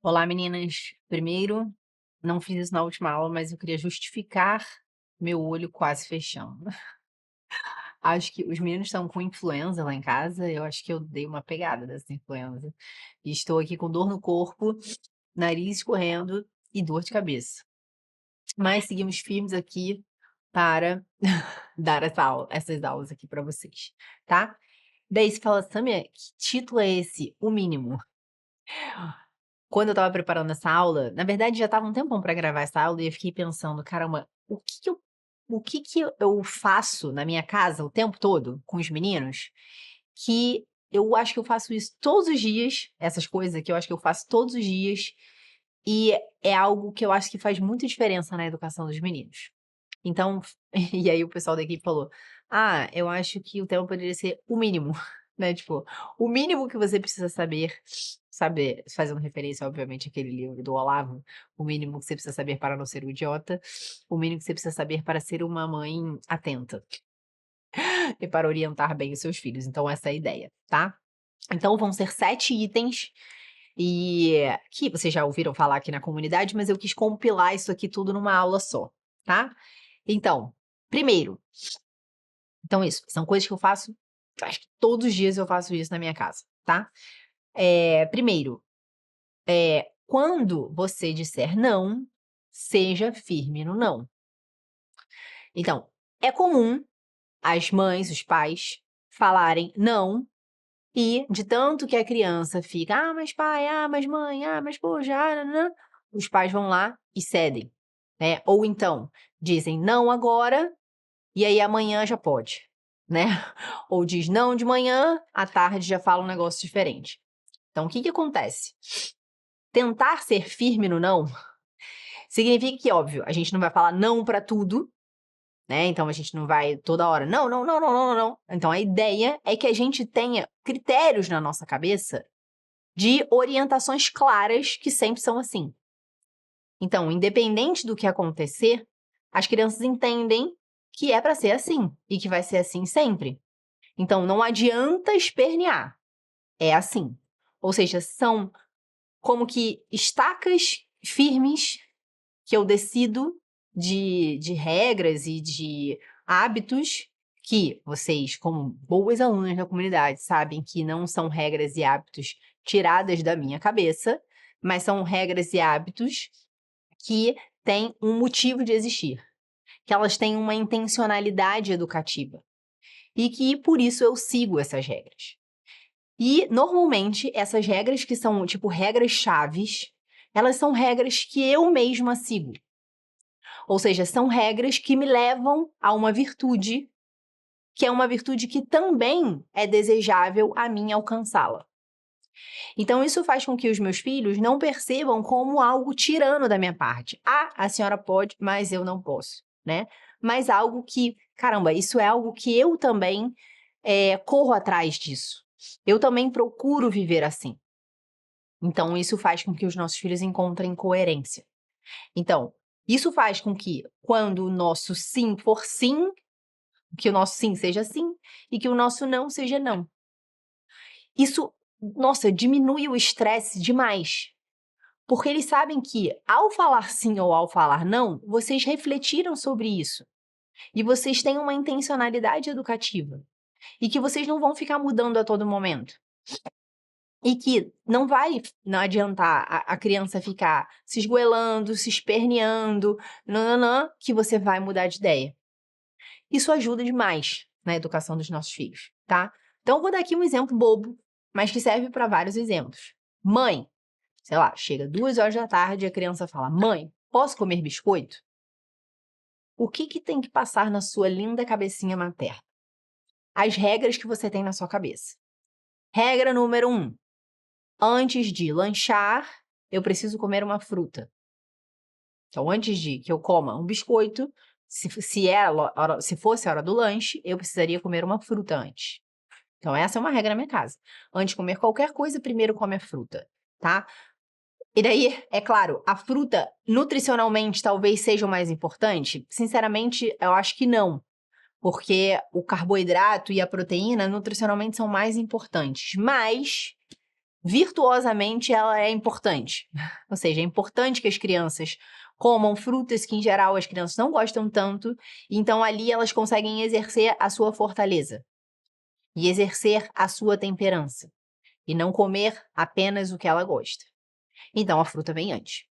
Olá, meninas. Primeiro, não fiz isso na última aula, mas eu queria justificar meu olho quase fechando. Acho que os meninos estão com influenza lá em casa, eu acho que eu dei uma pegada dessa influenza. E estou aqui com dor no corpo, nariz escorrendo e dor de cabeça. Mas seguimos firmes aqui para dar essas aulas aqui para vocês, tá? Daí você fala, Samia, que título é esse? O mínimo. Quando eu estava preparando essa aula, na verdade já estava um tempão para gravar essa aula e eu fiquei pensando: "Caramba, o que que eu faço na minha casa o tempo todo com os meninos, que eu acho que eu faço isso todos os dias, essas coisas que eu acho que eu faço todos os dias, e é algo que eu acho que faz muita diferença na educação dos meninos". Então, e aí o pessoal da equipe falou: "Ah, eu acho que o tema poderia ser o mínimo", né, tipo, o mínimo que você precisa saber, fazendo referência, obviamente, àquele livro do Olavo, "O mínimo que você precisa saber para não ser um idiota", "O mínimo que você precisa saber para ser uma mãe atenta e para orientar bem os seus filhos", então essa é a ideia, tá? Então vão ser 7 itens, e que vocês já ouviram falar aqui na comunidade, mas eu quis compilar isso aqui tudo numa aula só, tá? Então, primeiro, então isso, são coisas que eu faço, acho que todos os dias eu faço isso na minha casa, tá? Primeiro, quando você disser não, seja firme no não. Então, é comum as mães, os pais falarem não, e de tanto que a criança fica, mas pai, mas mãe, mas poxa, nanã", os pais vão lá e cedem, né? Ou então dizem não agora, e aí amanhã já pode, né? Ou diz não de manhã, à tarde já fala um negócio diferente. Então, o que que acontece? Tentar ser firme no não significa que, óbvio, a gente não vai falar não para tudo, né? Então a gente não vai toda hora, não, não, não, não, não, não, não. Então a ideia é que a gente tenha critérios na nossa cabeça de orientações claras que sempre são assim. Então, independente do que acontecer, as crianças entendem que é para ser assim e que vai ser assim sempre. Então, não adianta espernear, é assim. Ou seja, são como que estacas firmes que eu decido de regras e de hábitos que vocês, como boas alunas da comunidade, sabem que não são regras e hábitos tiradas da minha cabeça, mas são regras e hábitos que têm um motivo de existir, que elas têm uma intencionalidade educativa e que por isso eu sigo essas regras. E normalmente essas regras que são tipo regras chaves, elas são regras que eu mesma sigo. Ou seja, são regras que me levam a uma virtude, que é uma virtude que também é desejável a mim alcançá-la. Então, isso faz com que os meus filhos não percebam como algo tirano da minha parte. A senhora pode, mas eu não posso, né? Mas algo que, caramba, isso é algo que eu também corro atrás disso. Eu também procuro viver assim. Então, isso faz com que os nossos filhos encontrem coerência. Então, isso faz com que, quando o nosso sim for sim, que o nosso sim seja sim e que o nosso não seja não. Isso, nossa, diminui o estresse demais. Porque eles sabem que, ao falar sim ou ao falar não, vocês refletiram sobre isso. E vocês têm uma intencionalidade educativa. E que vocês não vão ficar mudando a todo momento. E que não adiantar a criança ficar se esgoelando, se esperneando, nananã, que você vai mudar de ideia. Isso ajuda demais na educação dos nossos filhos, tá? Então, eu vou dar aqui um exemplo bobo, mas que serve para vários exemplos. Mãe, sei lá, chega 2 horas da tarde e a criança fala: Mãe, posso comer biscoito? O que que tem que passar na sua linda cabecinha materna? As regras que você tem na sua cabeça. Regra número 1. Antes de lanchar, eu preciso comer uma fruta. Então, antes de que eu coma um biscoito, se fosse a hora do lanche, eu precisaria comer uma fruta antes. Então, essa é uma regra na minha casa. Antes de comer qualquer coisa, primeiro come a fruta, tá? E daí, é claro, a fruta nutricionalmente talvez seja o mais importante? Sinceramente, eu acho que não. Porque o carboidrato e a proteína nutricionalmente são mais importantes. Mas virtuosamente ela é importante. Ou seja, é importante que as crianças comam frutas que, em geral, as crianças não gostam tanto, então ali elas conseguem exercer a sua fortaleza e exercer a sua temperança, e não comer apenas o que ela gosta. Então, a fruta vem antes,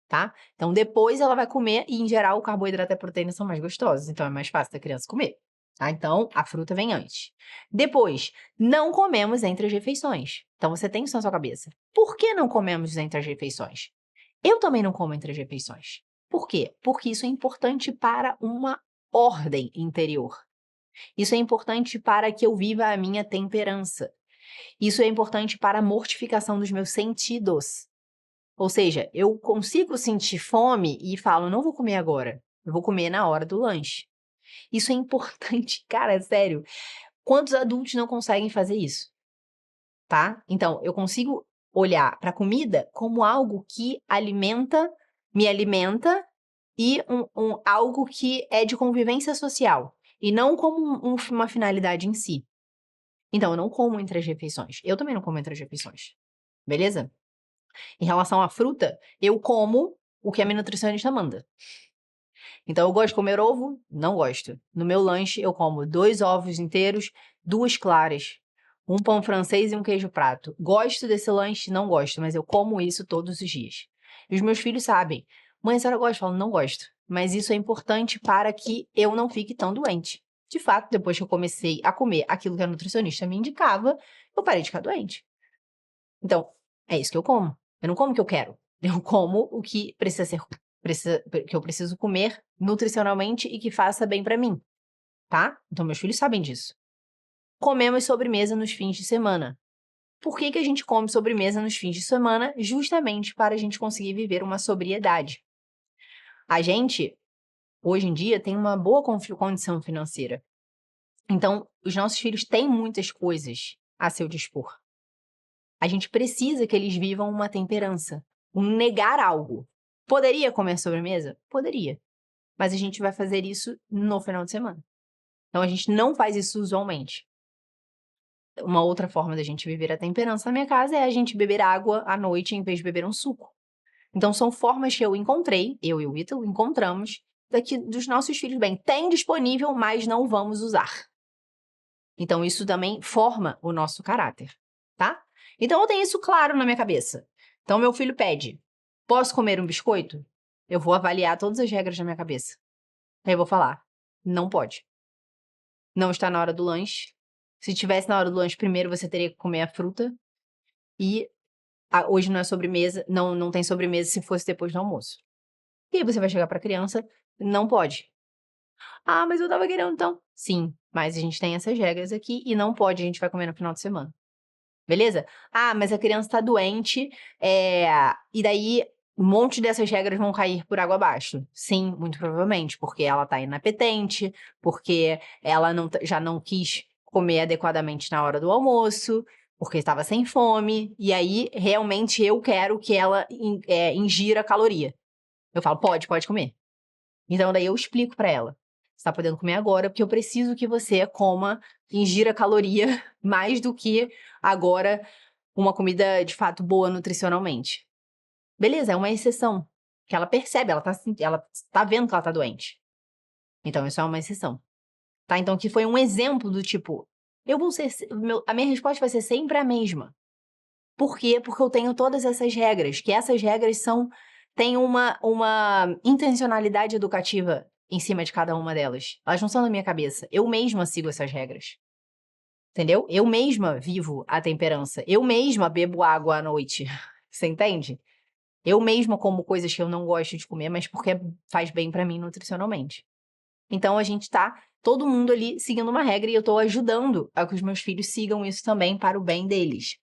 tá? Então, depois ela vai comer, e, em geral, o carboidrato e a proteína são mais gostosos, então é mais fácil da criança comer, tá? Então, a fruta vem antes. Depois, não comemos entre as refeições. Então, você tem isso na sua cabeça. Por que não comemos entre as refeições? Eu também não como entre as refeições. Por quê? Porque isso é importante para uma ordem interior. Isso é importante para que eu viva a minha temperança. Isso é importante para a mortificação dos meus sentidos. Ou seja, eu consigo sentir fome e falo, não vou comer agora, eu vou comer na hora do lanche. Isso é importante, cara, é sério. Quantos adultos não conseguem fazer isso? Tá? Então, eu consigo olhar para a comida como algo que me alimenta e algo que é de convivência social, e não como uma finalidade em si. Então, eu não como entre as refeições. Eu também não como entre as refeições. Beleza? Em relação à fruta, eu como o que a minha nutricionista manda. Então, eu gosto de comer ovo? Não gosto. No meu lanche, eu como 2 ovos inteiros, 2 claras, um pão francês e um queijo prato. Gosto desse lanche? Não gosto, mas eu como isso todos os dias. E os meus filhos sabem. Mãe, a senhora gosta? Eu falo, não gosto. Mas isso é importante para que eu não fique tão doente. De fato, depois que eu comecei a comer aquilo que a nutricionista me indicava, eu parei de ficar doente. Então, é isso que eu como. Eu não como o que eu quero. Eu como o que que eu preciso comer nutricionalmente e que faça bem pra mim, tá? Então, meus filhos sabem disso. Comemos sobremesa nos fins de semana. Por que que a gente come sobremesa nos fins de semana? Justamente para a gente conseguir viver uma sobriedade. A gente, hoje em dia, tem uma boa condição financeira. Então, os nossos filhos têm muitas coisas a seu dispor. A gente precisa que eles vivam uma temperança, um negar algo. Poderia comer sobremesa? Poderia. Mas a gente vai fazer isso no final de semana. Então, a gente não faz isso usualmente. Uma outra forma da gente viver a temperança na minha casa é a gente beber água à noite em vez de beber um suco. Então, são formas que eu encontrei, eu e o Ítalo encontramos, daqui dos nossos filhos. Bem, tem disponível, mas não vamos usar. Então, isso também forma o nosso caráter, tá? Então, eu tenho isso claro na minha cabeça. Então, meu filho pede, posso comer um biscoito? Eu vou avaliar todas as regras na minha cabeça. Aí eu vou falar, não pode. Não está na hora do lanche. Se tivesse na hora do lanche, primeiro você teria que comer a fruta. E hoje não é sobremesa, não tem sobremesa se fosse depois do almoço. E aí você vai chegar para a criança, não pode. Ah, mas eu tava querendo então. Sim, mas a gente tem essas regras aqui e não pode, a gente vai comer no final de semana. Beleza? Ah, mas a criança tá doente, e daí um monte dessas regras vão cair por água abaixo. Sim, muito provavelmente, porque ela tá inapetente, porque ela já não quis comer adequadamente na hora do almoço, porque estava sem fome, e aí realmente eu quero que ela ingira caloria. Eu falo, pode comer. Então daí eu explico pra ela. Você tá podendo comer agora, porque eu preciso que você ingira caloria mais do que agora uma comida de fato boa nutricionalmente. Beleza, é uma exceção. Que ela percebe, ela tá vendo que ela tá doente. Então, isso é uma exceção. Tá? Então, que foi um exemplo do tipo, a minha resposta vai ser sempre a mesma. Por quê? Porque eu tenho todas essas regras, que essas regras têm uma intencionalidade educativa em cima de cada uma delas. Elas não são da minha cabeça. Eu mesma sigo essas regras. Entendeu? Eu mesma vivo a temperança. Eu mesma bebo água à noite. Você entende? Eu mesma como coisas que eu não gosto de comer, mas porque faz bem pra mim nutricionalmente. Então, a gente tá, todo mundo ali, seguindo uma regra e eu tô ajudando a que os meus filhos sigam isso também para o bem deles.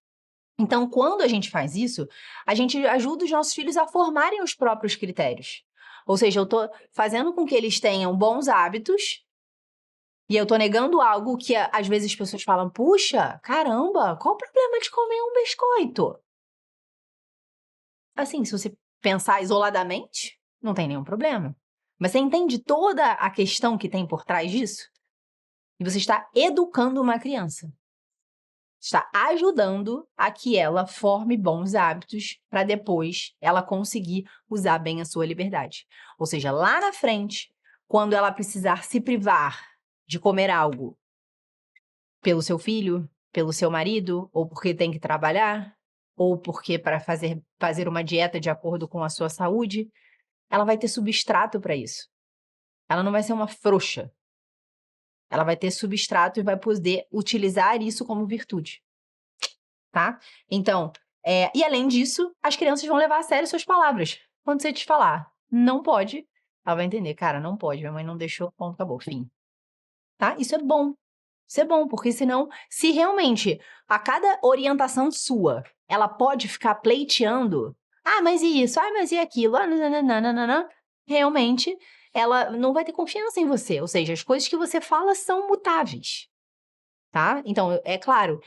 Então, quando a gente faz isso, a gente ajuda os nossos filhos a formarem os próprios critérios. Ou seja, eu tô fazendo com que eles tenham bons hábitos e eu tô negando algo que às vezes as pessoas falam, puxa, caramba, qual o problema de comer um biscoito? Assim, se você pensar isoladamente, não tem nenhum problema. Mas você entende toda a questão que tem por trás disso? E você está educando uma criança. está ajudando a que ela forme bons hábitos para depois ela conseguir usar bem a sua liberdade. Ou seja, lá na frente, quando ela precisar se privar de comer algo pelo seu filho, pelo seu marido, ou porque tem que trabalhar, ou porque para fazer uma dieta de acordo com a sua saúde, ela vai ter substrato para isso. Ela não vai ser uma frouxa. Ela vai ter substrato e vai poder utilizar isso como virtude, tá? Então, e além disso, as crianças vão levar a sério suas palavras. Quando você te falar, não pode, ela vai entender, cara, não pode, minha mãe não deixou, ponto, acabou, fim. Tá? Isso é bom. Isso é bom, porque senão, se realmente a cada orientação sua, ela pode ficar pleiteando, mas e isso? Mas e aquilo? Nananana, realmente, ela não vai ter confiança em você. Ou seja, as coisas que você fala são mutáveis, tá? Então, é claro,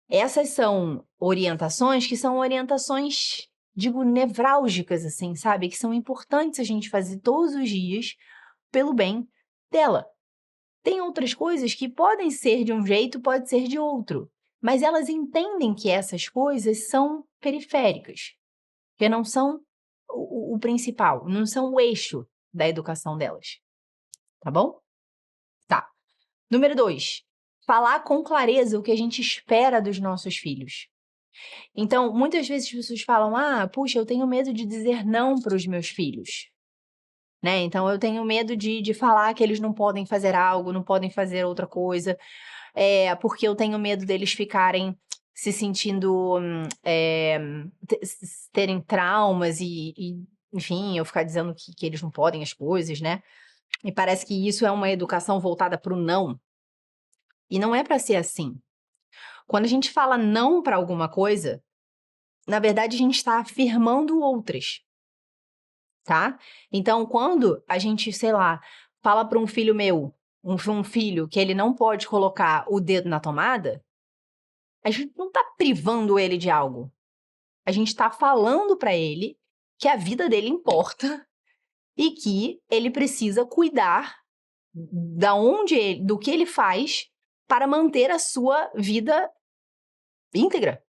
essas são orientações que são orientações, digo, nevrálgicas, assim, sabe? Que são importantes a gente fazer todos os dias pelo bem dela. Tem outras coisas que podem ser de um jeito, pode ser de outro, mas elas entendem que essas coisas são periféricas, que não são o principal, não são o eixo da educação delas, tá bom? Tá. Número 2, falar com clareza o que a gente espera dos nossos filhos. Então, muitas vezes as pessoas falam, puxa, eu tenho medo de dizer não para os meus filhos. Né? Então, eu tenho medo de falar que eles não podem fazer algo, não podem fazer outra coisa, porque eu tenho medo deles ficarem se sentindo, terem traumas enfim, eu ficar dizendo que eles não podem as coisas, né? E parece que isso é uma educação voltada para o não. E não é para ser assim. Quando a gente fala não para alguma coisa, na verdade, a gente está afirmando outras. Tá? Então, quando a gente, sei lá, fala para um filho meu, um filho, que ele não pode colocar o dedo na tomada, a gente não tá privando ele de algo. A gente tá falando para ele que a vida dele importa e que ele precisa cuidar do que ele faz para manter a sua vida íntegra.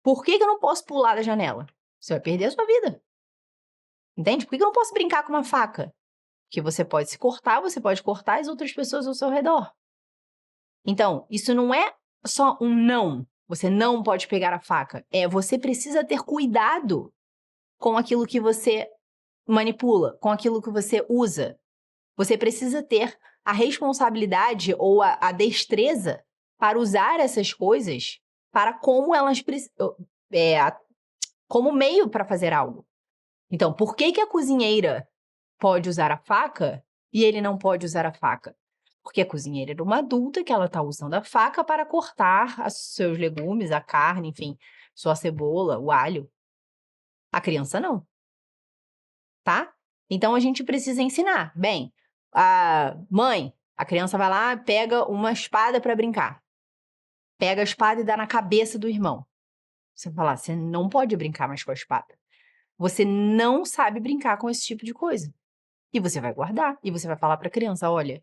Por que eu não posso pular da janela? Você vai perder a sua vida. Entende? Por que eu não posso brincar com uma faca? Que você pode se cortar, você pode cortar as outras pessoas ao seu redor. Então, isso não é só um não. Você não pode pegar a faca. Você precisa ter cuidado com aquilo que você manipula, com aquilo que você usa. Você precisa ter a responsabilidade ou a destreza para usar essas coisas para como elas como meio para fazer algo. Então, por que a cozinheira pode usar a faca e ele não pode usar a faca? Porque a cozinheira era uma adulta que ela está usando a faca para cortar os seus legumes, a carne, enfim, sua cebola, o alho. A criança não, tá? Então a gente precisa ensinar. Bem, a mãe, a criança vai lá, pega uma espada para brincar. Pega a espada e dá na cabeça do irmão. Você vai falar, você não pode brincar mais com a espada. Você não sabe brincar com esse tipo de coisa. E você vai guardar. E você vai falar para a criança, olha,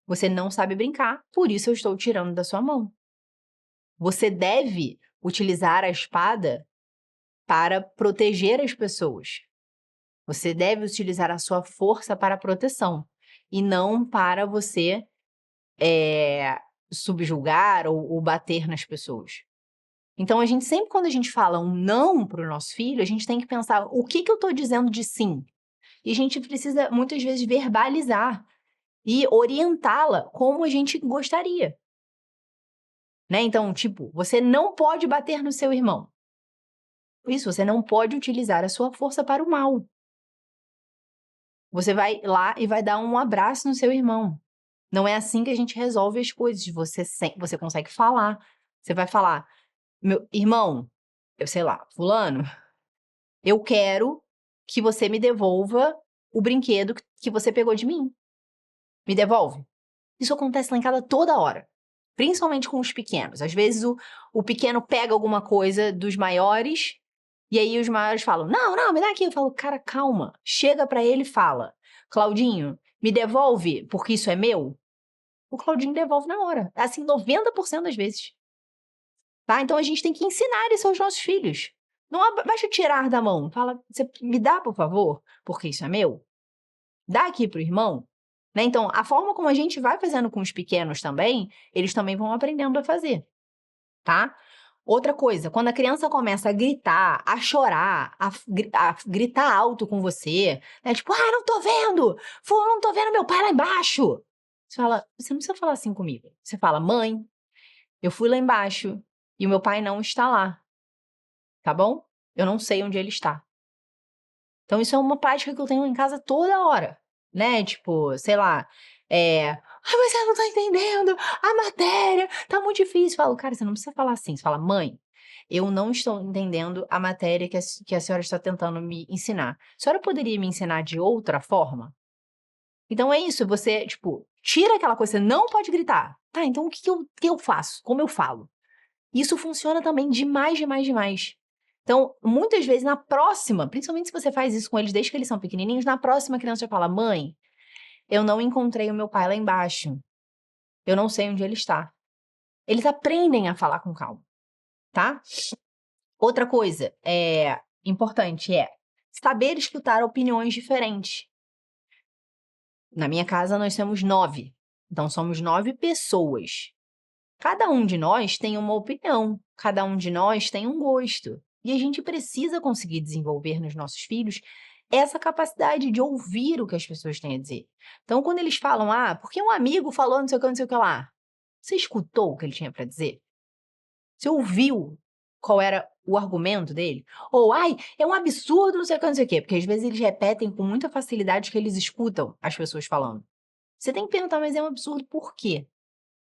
você não sabe brincar, por isso eu estou tirando da sua mão. Você deve utilizar a espada para proteger as pessoas. Você deve utilizar a sua força para proteção e não para você subjugar ou bater nas pessoas. Então, sempre quando a gente fala um não para o nosso filho, a gente tem que pensar o que eu estou dizendo de sim. E a gente precisa, muitas vezes, verbalizar e orientá-la como a gente gostaria. Né? Então, tipo, você não pode bater no seu irmão. Isso, você não pode utilizar a sua força para o mal. Você vai lá e vai dar um abraço no seu irmão. Não é assim que a gente resolve as coisas. Você consegue falar. Você vai falar, meu irmão, eu sei lá, fulano, eu quero que você me devolva o brinquedo que você pegou de mim. Me devolve. Isso acontece lá em casa toda hora. Principalmente com os pequenos. Às vezes o pequeno pega alguma coisa dos maiores e aí os maiores falam, não, me dá aqui. Eu falo, cara, calma. Chega pra ele e fala, Claudinho, me devolve porque isso é meu? O Claudinho devolve na hora. Assim, 90% das vezes. tá? Então, a gente tem que ensinar isso aos nossos filhos. Não basta tirar da mão. Fala, você me dá, por favor, porque isso é meu. Dá aqui pro irmão. Né? Então, a forma como a gente vai fazendo com os pequenos também, eles também vão aprendendo a fazer, tá? Outra coisa, quando a criança começa a gritar, a chorar, a gritar alto com você, né? Tipo, não tô vendo! Não tô vendo meu pai lá embaixo! Você fala, você não precisa falar assim comigo. Você fala, mãe, eu fui lá embaixo e o meu pai não está lá, tá bom? Eu não sei onde ele está. Então, isso é uma prática que eu tenho em casa toda hora, né? Tipo, sei lá, mas você não tá entendendo a matéria, tá muito difícil. Eu falo, cara, você não precisa falar assim. Você fala, mãe, eu não estou entendendo a matéria que a senhora está tentando me ensinar. A senhora poderia me ensinar de outra forma? Então, é isso, você, tipo, tira aquela coisa, você não pode gritar. Tá, então o que eu faço? Como eu falo? Isso funciona também demais, demais, demais. Então, muitas vezes, na próxima, principalmente se você faz isso com eles desde que eles são pequenininhos, na próxima a criança já fala, mãe, eu não encontrei o meu pai lá embaixo. Eu não sei onde ele está. Eles aprendem a falar com calma, tá? Outra coisa importante é saber escutar opiniões diferentes. Na minha casa, nós temos 9. Então, somos 9 pessoas. Cada um de nós tem uma opinião, cada um de nós tem um gosto. E a gente precisa conseguir desenvolver nos nossos filhos essa capacidade de ouvir o que as pessoas têm a dizer. Então, quando eles falam, porque um amigo falou não sei o que, não sei o que lá. Você escutou o que ele tinha para dizer? Você ouviu qual era o argumento dele? Ou, é um absurdo, não sei o que, não sei o que. Porque às vezes eles repetem com muita facilidade que eles escutam as pessoas falando. Você tem que perguntar, mas é um absurdo por quê?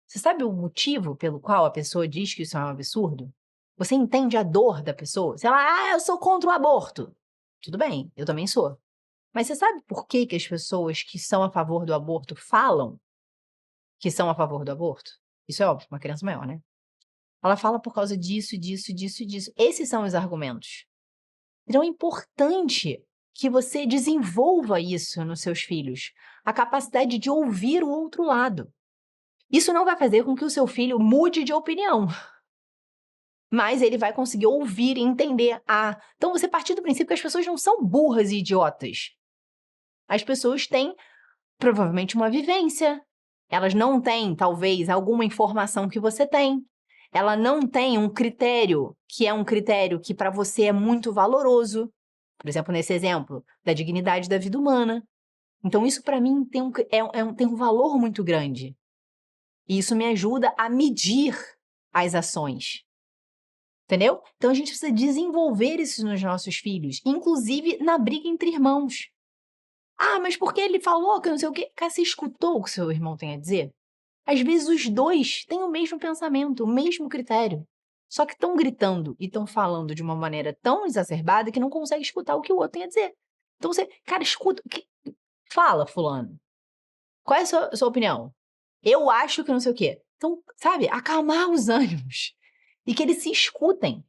Você sabe o motivo pelo qual a pessoa diz que isso é um absurdo? Você entende a dor da pessoa? Se ela, eu sou contra o aborto. Tudo bem, eu também sou. Mas você sabe por que que as pessoas que são a favor do aborto falam que são a favor do aborto? Isso é óbvio, uma criança maior, né? Ela fala por causa disso, disso, disso, disso. Esses são os argumentos. Então é importante que você desenvolva isso nos seus filhos, a capacidade de ouvir o outro lado. Isso não vai fazer com que o seu filho mude de opinião, mas ele vai conseguir ouvir e entender. Então você partir do princípio que as pessoas não são burras e idiotas. As pessoas têm, provavelmente, uma vivência. Elas não têm, talvez, alguma informação que você tem. Ela não tem um critério que é um critério que para você é muito valoroso. Por exemplo, nesse exemplo, da dignidade da vida humana. Então isso para mim tem um valor muito grande. E isso me ajuda a medir as ações. Entendeu? Então a gente precisa desenvolver isso nos nossos filhos, inclusive na briga entre irmãos. Mas porque ele falou que não sei o quê. Cara, você escutou o que seu irmão tem a dizer? Às vezes os dois têm o mesmo pensamento, o mesmo critério. Só que estão gritando e estão falando de uma maneira tão exacerbada que não consegue escutar o que o outro tem a dizer. Então você, cara, escuta. Fala, fulano. Qual é a sua opinião? Eu acho que não sei o quê. Então, sabe, acalmar os ânimos. E que eles se escutem.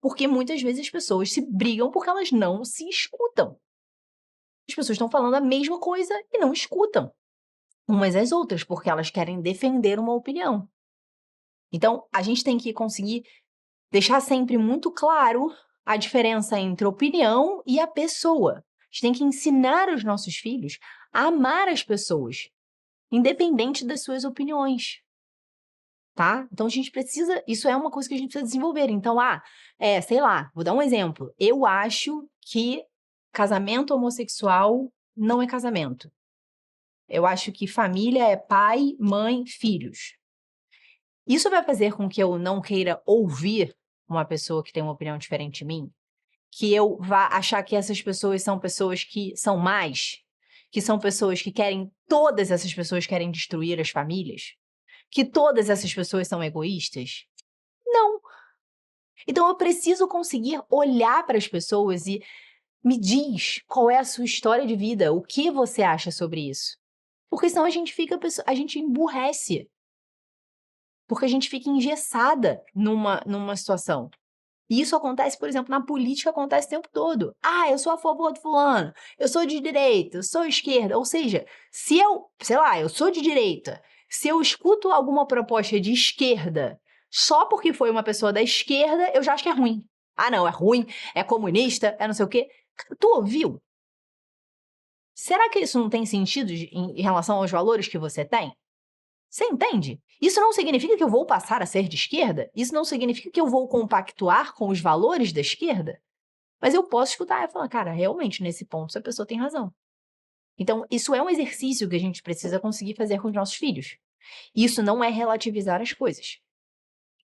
Porque muitas vezes as pessoas se brigam porque elas não se escutam. As pessoas estão falando a mesma coisa e não escutam umas às outras, porque elas querem defender uma opinião. Então, a gente tem que conseguir deixar sempre muito claro a diferença entre opinião e a pessoa. A gente tem que ensinar os nossos filhos a amar as pessoas, independente das suas opiniões. Tá? Então, a gente precisa... Isso é uma coisa que a gente precisa desenvolver. Então, sei lá, vou dar um exemplo. Eu acho que casamento homossexual não é casamento. Eu acho que família é pai, mãe, filhos. Isso vai fazer com que eu não queira ouvir uma pessoa que tem uma opinião diferente de mim? Que eu vá achar que essas pessoas são pessoas que são más? Que são pessoas que querem... Todas essas pessoas querem destruir as famílias? Que todas essas pessoas são egoístas? Não. Então eu preciso conseguir olhar para as pessoas e me diz qual é a sua história de vida, o que você acha sobre isso. Porque senão a gente emburrece. Porque a gente fica engessada numa situação. E isso acontece, por exemplo, na política acontece o tempo todo. Eu sou a favor do fulano, eu sou de direita, eu sou esquerda. Ou seja, se eu, sei lá, eu sou de direita, se eu escuto alguma proposta de esquerda só porque foi uma pessoa da esquerda, eu já acho que é ruim. Ah, não, é ruim, é comunista, é não sei o quê. Tu ouviu? Será que isso não tem sentido em relação aos valores que você tem? Você entende? Isso não significa que eu vou passar a ser de esquerda? Isso não significa que eu vou compactuar com os valores da esquerda? Mas eu posso escutar e falar, cara, realmente, nesse ponto, essa pessoa tem razão. Então, isso é um exercício que a gente precisa conseguir fazer com os nossos filhos. Isso não é relativizar as coisas.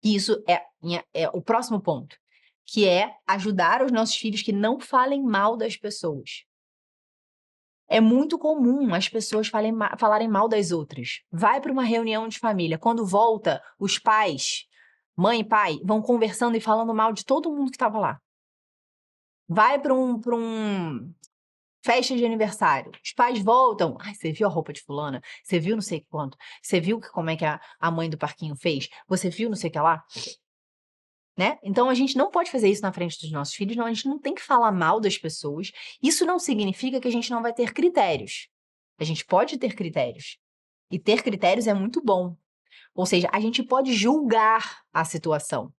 Isso é o próximo ponto, que é ajudar os nossos filhos que não falem mal das pessoas. É muito comum as pessoas falarem mal das outras. Vai para uma reunião de família, quando volta, os pais, mãe e pai, vão conversando e falando mal de todo mundo que estava lá. Vai para um festa de aniversário. Os pais voltam. Ai, você viu a roupa de fulana? Você viu não sei quanto? Você viu como é que a mãe do parquinho fez? Você viu não sei o que lá? Né? Então a gente não pode fazer isso na frente dos nossos filhos, não, a gente não tem que falar mal das pessoas. Isso não significa que a gente não vai ter critérios. A gente pode ter critérios. E ter critérios é muito bom. Ou seja, a gente pode julgar a situação.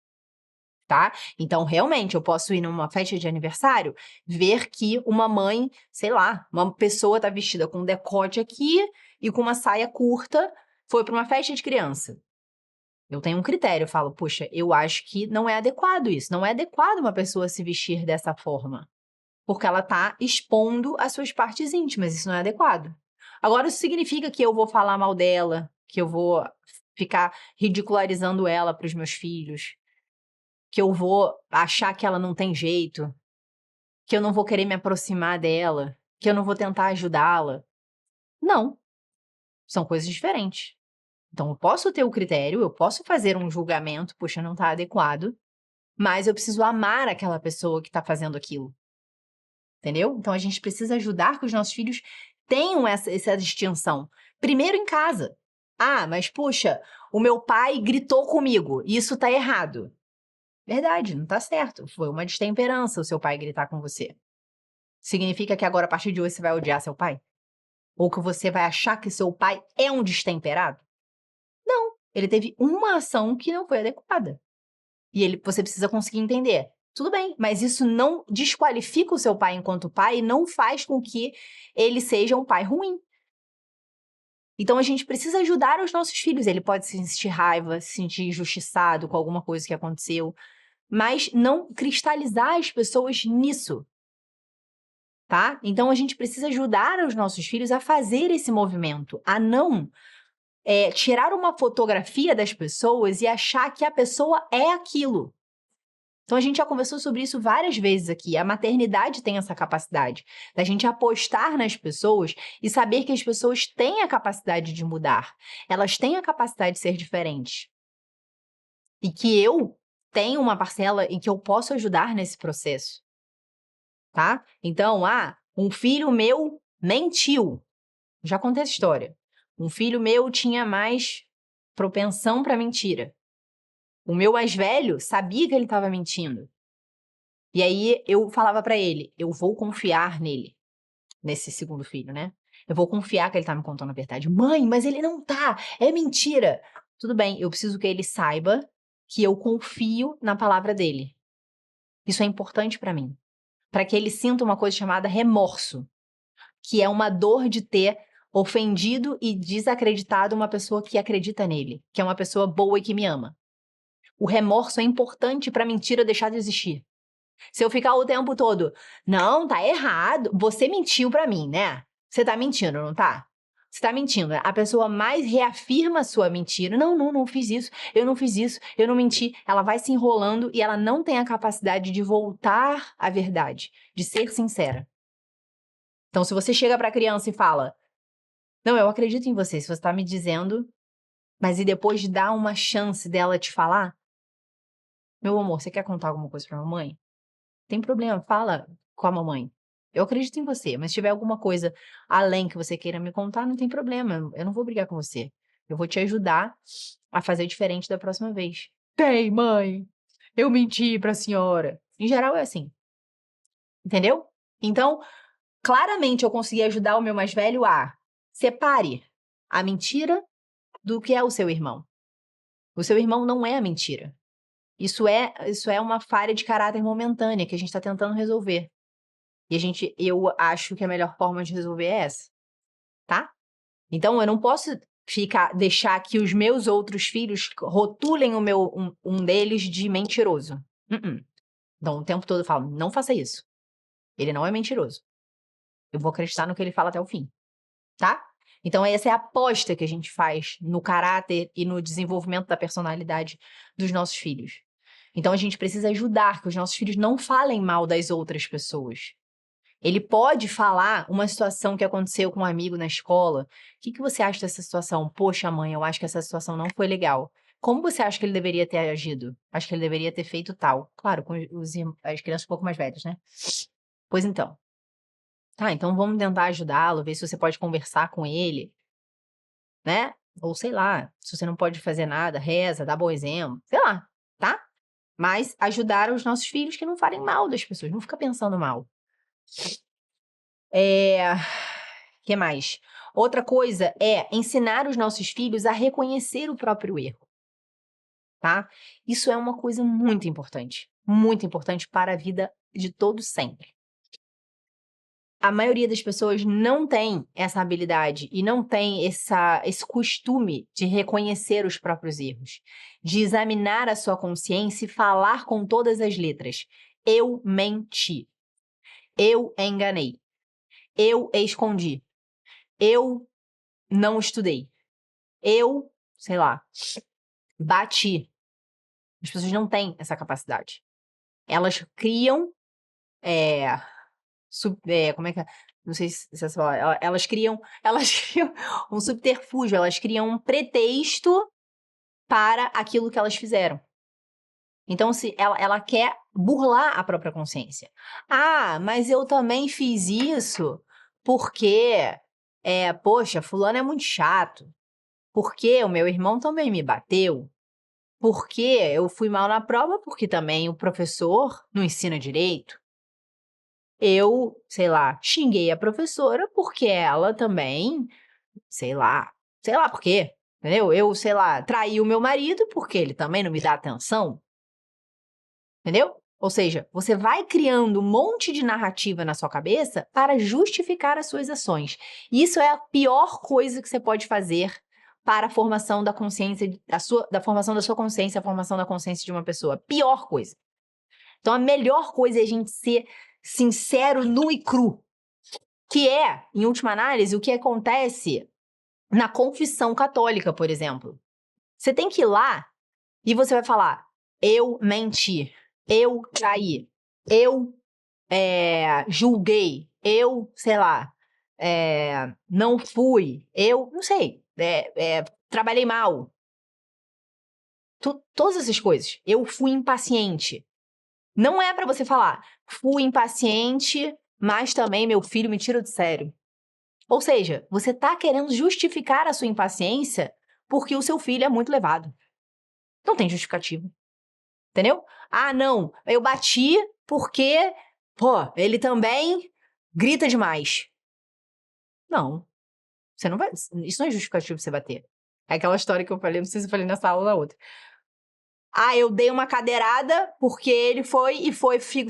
Tá? Então, realmente, eu posso ir numa festa de aniversário, ver que uma mãe, sei lá, uma pessoa tá vestida com um decote aqui e com uma saia curta, foi para uma festa de criança. Eu tenho um critério, eu falo, puxa, eu acho que não é adequado isso, não é adequado uma pessoa se vestir dessa forma, porque ela tá expondo as suas partes íntimas, isso não é adequado. Agora, isso significa que eu vou falar mal dela, que eu vou ficar ridicularizando ela para os meus filhos, que eu vou achar que ela não tem jeito, que eu não vou querer me aproximar dela, que eu não vou tentar ajudá-la. Não, são coisas diferentes. Então, eu posso ter o critério, eu posso fazer um julgamento, puxa, não tá adequado, mas eu preciso amar aquela pessoa que tá fazendo aquilo, entendeu? Então, a gente precisa ajudar que os nossos filhos tenham essa distinção. Primeiro em casa. Ah, mas puxa, o meu pai gritou comigo, isso tá errado. Verdade, não tá certo. Foi uma destemperança o seu pai gritar com você. Significa que agora, a partir de hoje, você vai odiar seu pai? Ou que você vai achar que seu pai é um destemperado? Não, ele teve uma ação que não foi adequada. E você precisa conseguir entender. Tudo bem, mas isso não desqualifica o seu pai enquanto pai e não faz com que ele seja um pai ruim. Então a gente precisa ajudar os nossos filhos. Ele pode se sentir raiva, se sentir injustiçado com alguma coisa que aconteceu, mas não cristalizar as pessoas nisso. Tá? Então a gente precisa ajudar os nossos filhos a fazer esse movimento, a não tirar uma fotografia das pessoas e achar que a pessoa é aquilo. Então a gente já conversou sobre isso várias vezes aqui. A maternidade tem essa capacidade da gente apostar nas pessoas e saber que as pessoas têm a capacidade de mudar. Elas têm a capacidade de ser diferentes. E que eu tenho uma parcela em que eu posso ajudar nesse processo. Tá? Então, um filho meu mentiu. Já contei essa história. Um filho meu tinha mais propensão para mentira. O meu mais velho sabia que ele estava mentindo. E aí eu falava para ele, eu vou confiar nele, nesse segundo filho, né? Eu vou confiar que ele tá me contando a verdade. Mãe, mas ele não tá, é mentira. Tudo bem, eu preciso que ele saiba que eu confio na palavra dele. Isso é importante para mim. Para que ele sinta uma coisa chamada remorso, que é uma dor de ter ofendido e desacreditado uma pessoa que acredita nele, que é uma pessoa boa e que me ama. O remorso é importante para a mentira deixar de existir. Se eu ficar o tempo todo, não, tá errado, você mentiu para mim, né? Você tá mentindo, não tá? Você tá mentindo. A pessoa mais reafirma a sua mentira. Não, não fiz isso, eu não fiz isso, eu não menti. Ela vai se enrolando e ela não tem a capacidade de voltar à verdade, de ser sincera. Então, se você chega para a criança e fala, não, eu acredito em você, se você está me dizendo, mas e depois de dar uma chance dela te falar, meu amor, você quer contar alguma coisa para a mamãe? Tem problema, fala com a mamãe. Eu acredito em você, mas se tiver alguma coisa além que você queira me contar, não tem problema, eu não vou brigar com você. Eu vou te ajudar a fazer diferente da próxima vez. Tem, mãe, eu menti para a senhora. Em geral é assim, entendeu? Então, claramente eu consegui ajudar o meu mais velho a separe a mentira do que é o seu irmão. O seu irmão não é a mentira. Isso é uma falha de caráter momentânea que a gente está tentando resolver. E eu acho que a melhor forma de resolver é essa, tá? Então, eu não posso deixar que os meus outros filhos rotulem um deles de mentiroso. Então, o tempo todo eu falo, não faça isso. Ele não é mentiroso. Eu vou acreditar no que ele fala até o fim, tá? Então, essa é a aposta que a gente faz no caráter e no desenvolvimento da personalidade dos nossos filhos. Então, a gente precisa ajudar que os nossos filhos não falem mal das outras pessoas. Ele pode falar uma situação que aconteceu com um amigo na escola. O que você acha dessa situação? Poxa, mãe, eu acho que essa situação não foi legal. Como você acha que ele deveria ter agido? Acho que ele deveria ter feito tal. Claro, com as crianças um pouco mais velhas, né? Pois então. Tá, então vamos tentar ajudá-lo, ver se você pode conversar com ele, né? Ou sei lá, se você não pode fazer nada, reza, dá bom exemplo, sei lá, tá? Mas ajudar os nossos filhos que não falem mal das pessoas, não fica pensando mal. Que mais? Outra coisa é ensinar os nossos filhos a reconhecer o próprio erro, tá? Isso é uma coisa muito importante para a vida de todos sempre. A maioria das pessoas não tem essa habilidade e não tem esse costume de reconhecer os próprios erros, de examinar a sua consciência e falar com todas as letras. Eu menti. Eu enganei. Eu escondi. Eu não estudei. Eu, sei lá, bati. As pessoas não têm essa capacidade. Elas criam, como é que é? Não sei se essa palavra. Elas criam um subterfúgio, elas criam um pretexto para aquilo que elas fizeram. Então, se ela quer burlar a própria consciência. Ah, mas eu também fiz isso porque, poxa, fulano é muito chato. Porque o meu irmão também me bateu. Porque eu fui mal na prova, porque também o professor não ensina direito. Eu, sei lá, xinguei a professora porque ela também, sei lá por quê, entendeu? Eu, sei lá, traí o meu marido porque ele também não me dá atenção, entendeu? Ou seja, você vai criando um monte de narrativa na sua cabeça para justificar as suas ações. E isso é a pior coisa que você pode fazer para a formação da consciência, da formação da sua consciência, a formação da consciência de uma pessoa. Pior coisa. Então, a melhor coisa é a gente ser sincero, nu e cru. Que é, em última análise, o que acontece na confissão católica, por exemplo. Você tem que ir lá e você vai falar, eu menti, eu traí, eu julguei, eu, sei lá, não fui, eu, não sei, trabalhei mal. Todas essas coisas. Eu fui impaciente. Não é pra você falar, fui impaciente, mas também meu filho me tira de sério. Ou seja, você tá querendo justificar a sua impaciência porque o seu filho é muito levado. Não tem justificativo. Entendeu? Ah, não, eu bati porque, ele também grita demais. Não, você não vai. Isso não é justificativo pra você bater. É aquela história que eu falei, não sei se eu falei nessa aula ou na outra. Ah, eu dei uma cadeirada porque ele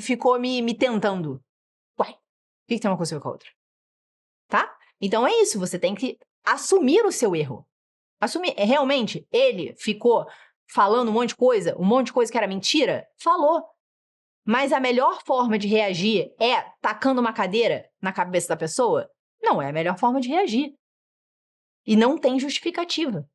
ficou me tentando. Ué, o que tem uma coisa a ver com a outra? Tá? Então é isso, você tem que assumir o seu erro. Assumir, realmente, ele ficou falando um monte de coisa que era mentira? Falou. Mas a melhor forma de reagir é tacando uma cadeira na cabeça da pessoa? Não é a melhor forma de reagir. E não tem justificativa.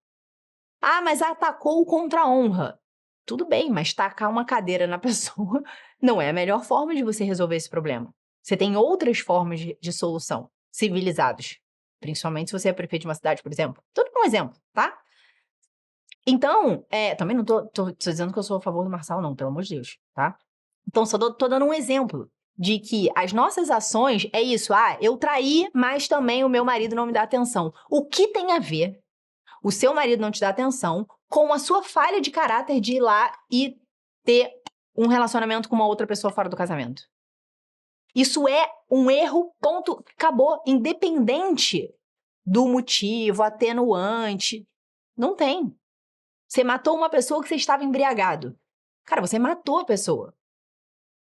Ah, mas atacou contra a honra. Tudo bem, mas tacar uma cadeira na pessoa não é a melhor forma de você resolver esse problema. Você tem outras formas de solução, civilizadas. Principalmente se você é prefeito de uma cidade, por exemplo. Tô dando um exemplo, tá? Então, também não tô dizendo que eu sou a favor do Marçal, não, pelo amor de Deus, tá? Então, só tô dando um exemplo de que as nossas ações é isso. Ah, eu traí, mas também o meu marido não me dá atenção. O que tem a ver o seu marido não te dá atenção com a sua falha de caráter de ir lá e ter um relacionamento com uma outra pessoa fora do casamento? Isso é um erro, ponto, acabou. Independente do motivo, atenuante. Não tem. Você matou uma pessoa que você estava embriagado. Cara, você matou a pessoa.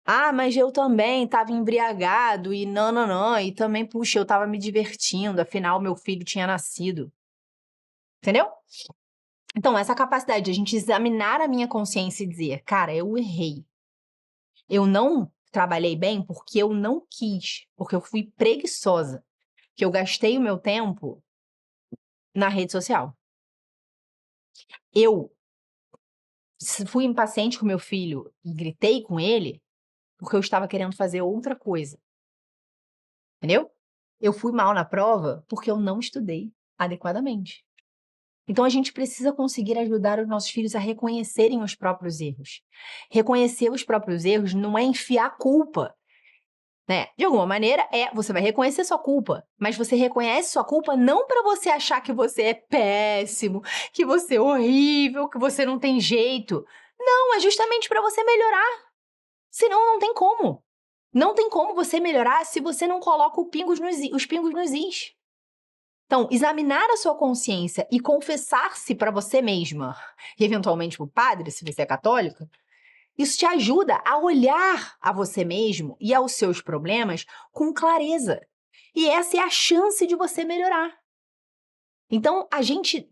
Ah, mas eu também estava embriagado e não, e também, puxa, eu estava me divertindo, afinal meu filho tinha nascido. Entendeu? Então, essa capacidade de a gente examinar a minha consciência e dizer, cara, eu errei. Eu não trabalhei bem porque eu não quis, porque eu fui preguiçosa, que eu gastei o meu tempo na rede social. Eu fui impaciente com meu filho e gritei com ele porque eu estava querendo fazer outra coisa. Entendeu? Eu fui mal na prova porque eu não estudei adequadamente. Então, a gente precisa conseguir ajudar os nossos filhos a reconhecerem os próprios erros. Reconhecer os próprios erros não é enfiar culpa, né? De alguma maneira, você vai reconhecer sua culpa, mas você reconhece sua culpa não para você achar que você é péssimo, que você é horrível, que você não tem jeito. Não, é justamente para você melhorar. Senão, não tem como. Não tem como você melhorar se você não coloca os pingos nos is. Então, examinar a sua consciência e confessar-se para você mesma, e eventualmente para o padre, se você é católica, isso te ajuda a olhar a você mesmo e aos seus problemas com clareza. E essa é a chance de você melhorar. Então, a gente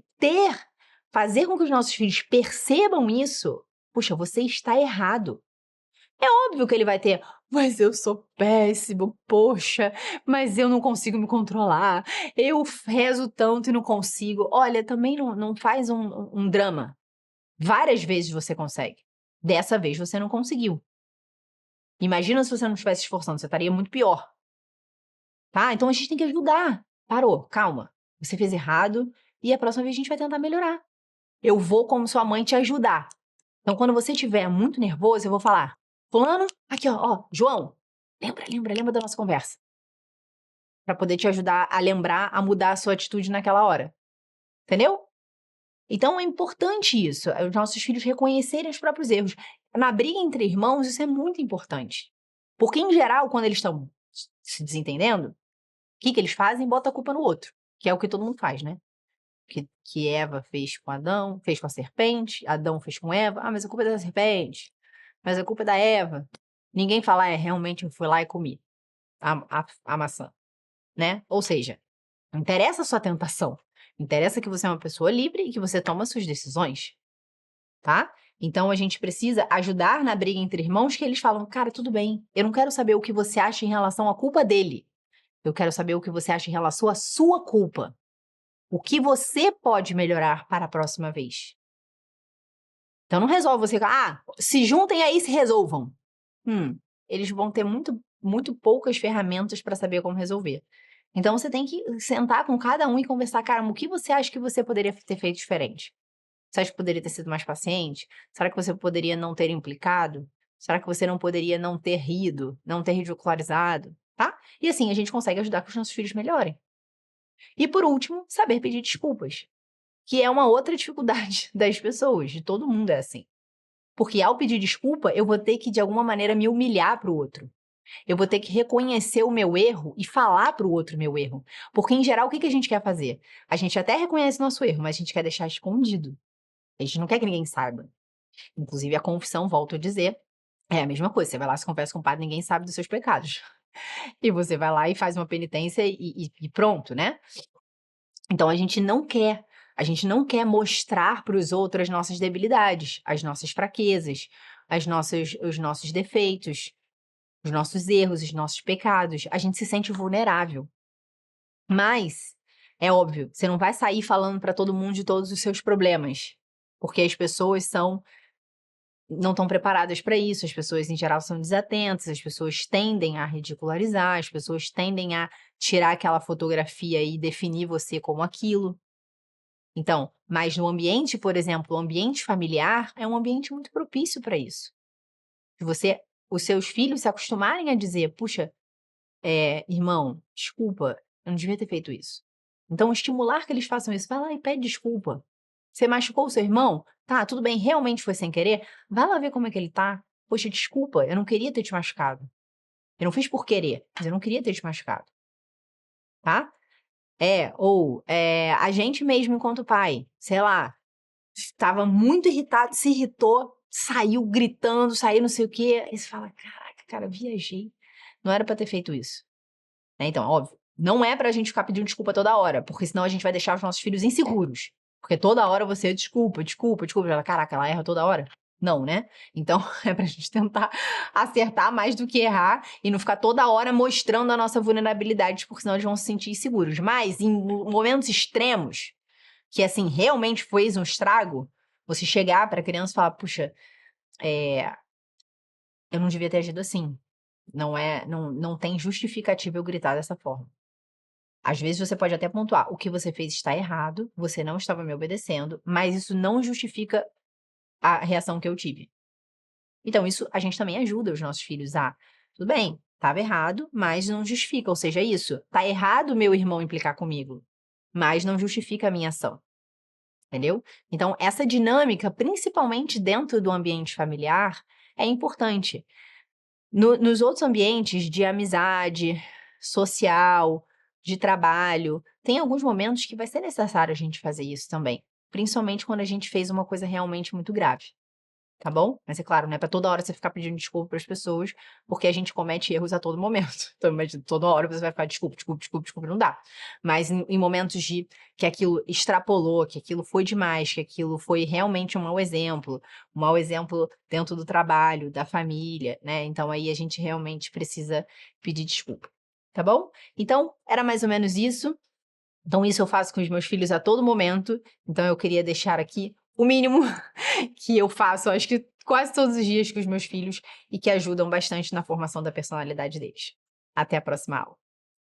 fazer com que os nossos filhos percebam isso, puxa, você está errado. É óbvio que ele vai ter, mas eu sou péssimo, poxa, mas eu não consigo me controlar, eu rezo tanto e não consigo. Olha, também não faz um drama. Várias vezes você consegue. Dessa vez você não conseguiu. Imagina se você não estivesse esforçando, você estaria muito pior. Tá? Então a gente tem que ajudar. Parou, calma. Você fez errado e a próxima vez a gente vai tentar melhorar. Eu vou, como sua mãe, te ajudar. Então, quando você estiver muito nervoso, eu vou falar: Fulano, aqui, ó, João, lembra da nossa conversa. Pra poder te ajudar a lembrar, a mudar a sua atitude naquela hora. Entendeu? Então, é importante isso, os nossos filhos reconhecerem os próprios erros. Na briga entre irmãos, isso é muito importante. Porque, em geral, quando eles estão se desentendendo, o que eles fazem? Bota a culpa no outro. Que é o que todo mundo faz, né? Que Eva fez com Adão, fez com a serpente, Adão fez com Eva. Ah, mas a culpa é da serpente. Mas a culpa é da Eva. Ninguém fala, realmente eu fui lá e comi a maçã, né? Ou seja, não interessa a sua tentação. Interessa que você é uma pessoa livre e que você toma suas decisões, tá? Então, a gente precisa ajudar na briga entre irmãos que eles falam, cara, tudo bem, eu não quero saber o que você acha em relação à culpa dele. Eu quero saber o que você acha em relação à sua culpa. O que você pode melhorar para a próxima vez. Então, não resolve você, se juntem aí e se resolvam. Eles vão ter muito poucas ferramentas para saber como resolver. Então, você tem que sentar com cada um e conversar, cara, o que você acha que você poderia ter feito diferente? Você acha que poderia ter sido mais paciente? Será que você poderia não ter implicado? Será que você não poderia não ter rido, não ter ridicularizado, tá? E assim, a gente consegue ajudar que os nossos filhos melhorem. E por último, saber pedir desculpas, que é uma outra dificuldade das pessoas, de todo mundo é assim. Porque ao pedir desculpa, eu vou ter que, de alguma maneira, me humilhar para o outro. Eu vou ter que reconhecer o meu erro e falar para o outro meu erro. Porque, em geral, o que a gente quer fazer? A gente até reconhece nosso erro, mas a gente quer deixar escondido. A gente não quer que ninguém saiba. Inclusive, a confissão, volto a dizer, é a mesma coisa. Você vai lá, se confessa com o padre, ninguém sabe dos seus pecados. E você vai lá e faz uma penitência e pronto, né? Então, a gente não quer mostrar para os outros as nossas debilidades, as nossas fraquezas, os nossos defeitos, os nossos erros, os nossos pecados. A gente se sente vulnerável. Mas, é óbvio, você não vai sair falando para todo mundo de todos os seus problemas, porque as pessoas não estão preparadas para isso, as pessoas em geral são desatentas, as pessoas tendem a ridicularizar, as pessoas tendem a tirar aquela fotografia e definir você como aquilo. Então, mas no ambiente, por exemplo, o ambiente familiar é um ambiente muito propício para isso. Se os seus filhos se acostumarem a dizer, puxa, irmão, desculpa, eu não devia ter feito isso. Então, estimular que eles façam isso, vai lá e pede desculpa. Você machucou o seu irmão? Tá, tudo bem, realmente foi sem querer? Vai lá ver como é que ele tá. Poxa, desculpa, eu não queria ter te machucado. Eu não fiz por querer, mas eu não queria ter te machucado. Tá? Ou a gente mesmo enquanto pai, sei lá, estava muito irritado, se irritou, saiu gritando, saiu não sei o quê. Aí você fala, caraca, cara, viajei. Não era pra ter feito isso. Né? Então, óbvio, não é pra gente ficar pedindo desculpa toda hora, porque senão a gente vai deixar os nossos filhos inseguros. Porque toda hora você desculpa, desculpa, desculpa. Ela, caraca, ela erra toda hora? Não, né? Então, é pra gente tentar acertar mais do que errar e não ficar toda hora mostrando a nossa vulnerabilidade, porque senão eles vão se sentir inseguros. Mas, em momentos extremos, que, assim, realmente fez um estrago, você chegar pra criança e falar, puxa, eu não devia ter agido assim. Não tem justificativa eu gritar dessa forma. Às vezes você pode até pontuar, o que você fez está errado, você não estava me obedecendo, mas isso não justifica a reação que eu tive. Então, isso a gente também ajuda os nossos filhos a, tudo bem, estava errado, mas não justifica. Ou seja, isso, tá errado meu irmão implicar comigo, mas não justifica a minha ação. Entendeu? Então, essa dinâmica, principalmente dentro do ambiente familiar, é importante. Nos outros ambientes de amizade, social, de trabalho, tem alguns momentos que vai ser necessário a gente fazer isso também. Principalmente quando a gente fez uma coisa realmente muito grave. Tá bom? Mas é claro, não é pra toda hora você ficar pedindo desculpa pras pessoas, porque a gente comete erros a todo momento. Então, imagina, toda hora você vai ficar desculpa, desculpa, desculpa, desculpa, não dá. Mas em momentos de que aquilo extrapolou, que aquilo foi demais, que aquilo foi realmente um mau exemplo dentro do trabalho, da família, né? Então aí a gente realmente precisa pedir desculpa. Tá bom? Então, era mais ou menos isso. Então, isso eu faço com os meus filhos a todo momento. Então, eu queria deixar aqui o mínimo que eu faço, acho que quase todos os dias com os meus filhos e que ajudam bastante na formação da personalidade deles. Até a próxima aula.